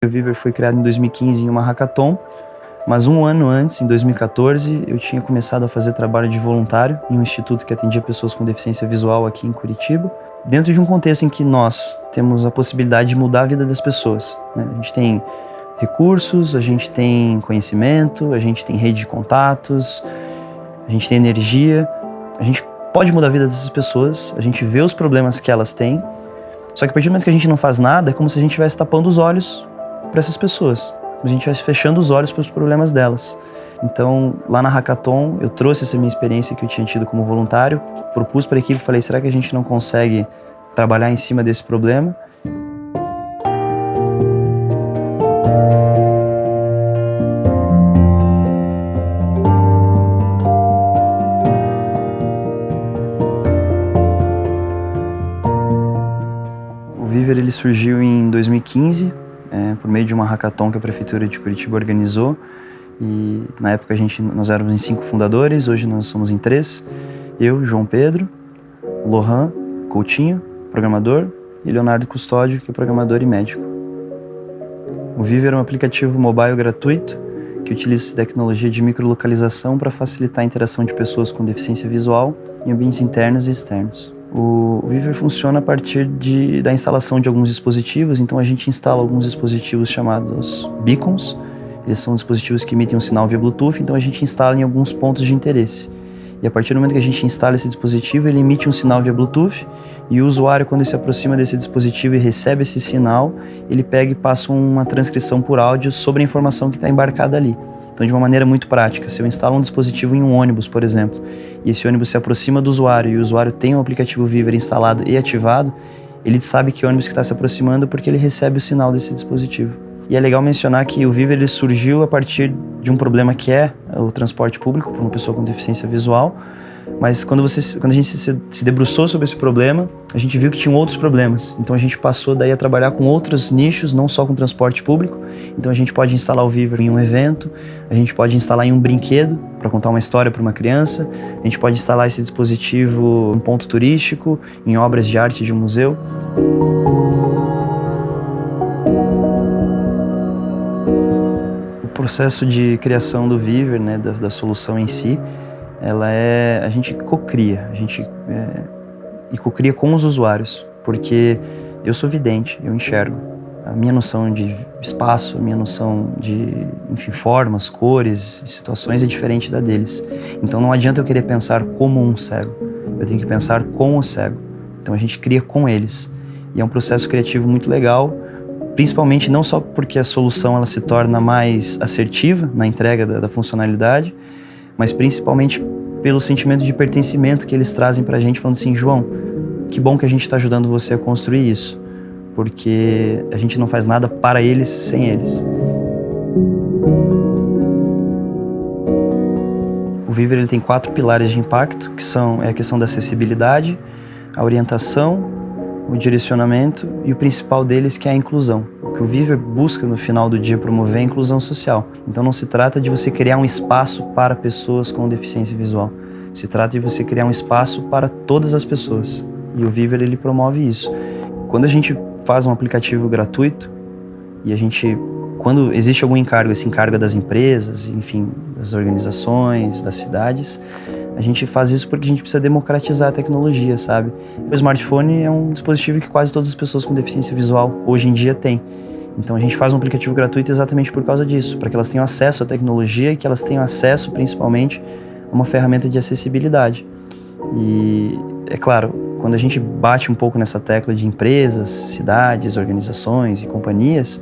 O Viver foi criado em 2015 em uma hackathon, mas um ano antes, em 2014, eu tinha começado a fazer trabalho de voluntário em um instituto que atendia pessoas com deficiência visual aqui em Curitiba, dentro de um contexto em que nós temos a possibilidade de mudar a vida das pessoas, né? A gente tem recursos, a gente tem conhecimento, a gente tem rede de contatos, a gente tem energia, a gente pode mudar a vida dessas pessoas, a gente vê os problemas que elas têm, só que a partir do momento que a gente não faz nada, é como se a gente estivesse tapando os olhos para essas pessoas, como se a gente estivesse fechando os olhos para os problemas delas. Então, lá na hackathon, eu trouxe essa minha experiência que eu tinha tido como voluntário, propus para a equipe, falei, será que a gente não consegue trabalhar em cima desse problema? O Viver ele surgiu em 2015, por meio de uma hackathon que a Prefeitura de Curitiba organizou. E na época nós éramos em 5 fundadores, hoje nós somos em 3. Eu, João Pedro, Lohan Coutinho, programador, e Leonardo Custódio, que é programador e médico. O Viver é um aplicativo mobile gratuito que utiliza tecnologia de microlocalização para facilitar a interação de pessoas com deficiência visual em ambientes internos e externos. O Viver funciona a partir da instalação de alguns dispositivos, então a gente instala alguns dispositivos chamados beacons. Eles são dispositivos que emitem um sinal via Bluetooth, então a gente instala em alguns pontos de interesse. E a partir do momento que a gente instala esse dispositivo, ele emite um sinal via Bluetooth, e o usuário, quando se aproxima desse dispositivo e recebe esse sinal, ele pega e passa uma transcrição por áudio sobre a informação que está embarcada ali. Então, de uma maneira muito prática, se eu instalo um dispositivo em um ônibus, por exemplo, e esse ônibus se aproxima do usuário e o usuário tem o aplicativo Viver instalado e ativado, ele sabe que ônibus que está se aproximando porque ele recebe o sinal desse dispositivo. E é legal mencionar que o Viver ele surgiu a partir de um problema que é o transporte público para uma pessoa com deficiência visual, mas quando a gente se debruçou sobre esse problema, a gente viu que tinha outros problemas. Então a gente passou daí a trabalhar com outros nichos, não só com transporte público. Então a gente pode instalar o Viver em um evento, a gente pode instalar em um brinquedo para contar uma história para uma criança, a gente pode instalar esse dispositivo em um ponto turístico, em obras de arte de um museu. O processo de criação do Viver, né, da solução em si, a gente cocria, e cocria com os usuários, porque eu sou vidente, eu enxergo. A minha noção de espaço, a minha noção de, enfim, formas, cores, situações é diferente da deles. Então não adianta eu querer pensar como um cego, eu tenho que pensar com o cego. Então a gente cria com eles. E é um processo criativo muito legal, principalmente não só porque a solução ela se torna mais assertiva na entrega da funcionalidade, mas principalmente pelo sentimento de pertencimento que eles trazem pra gente, falando assim, João, que bom que a gente está ajudando você a construir isso, porque a gente não faz nada para eles sem eles. O Viver ele tem 4 pilares de impacto, que são a questão da acessibilidade, a orientação, o direcionamento e o principal deles que é a inclusão. O que o Viver busca no final do dia promover é a inclusão social. Então não se trata de você criar um espaço para pessoas com deficiência visual. Se trata de você criar um espaço para todas as pessoas. E o Viver ele promove isso. Quando a gente faz um aplicativo gratuito e quando existe algum encargo, esse encargo é das empresas, enfim, das organizações, das cidades, a gente faz isso porque a gente precisa democratizar a tecnologia, sabe? O smartphone é um dispositivo que quase todas as pessoas com deficiência visual hoje em dia têm. Então a gente faz um aplicativo gratuito exatamente por causa disso, para que elas tenham acesso à tecnologia e que elas tenham acesso, principalmente, a uma ferramenta de acessibilidade. E, é claro, quando a gente bate um pouco nessa tecla de empresas, cidades, organizações e companhias,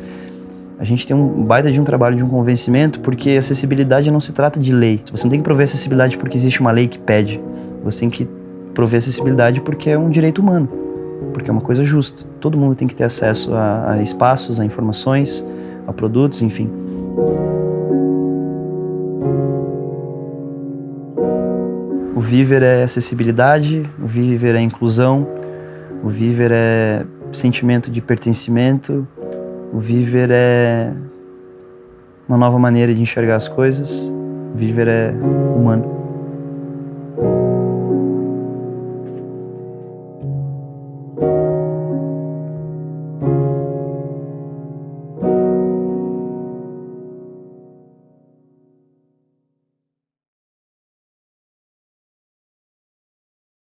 a gente tem um baita de um trabalho de um convencimento, porque acessibilidade não se trata de lei. Você não tem que prover acessibilidade porque existe uma lei que pede. Você tem que prover acessibilidade porque é um direito humano, porque é uma coisa justa. Todo mundo tem que ter acesso a espaços, a informações, a produtos, enfim. O Viver é acessibilidade, o Viver é inclusão, o Viver é sentimento de pertencimento, o Viver é uma nova maneira de enxergar as coisas, o Viver é humano.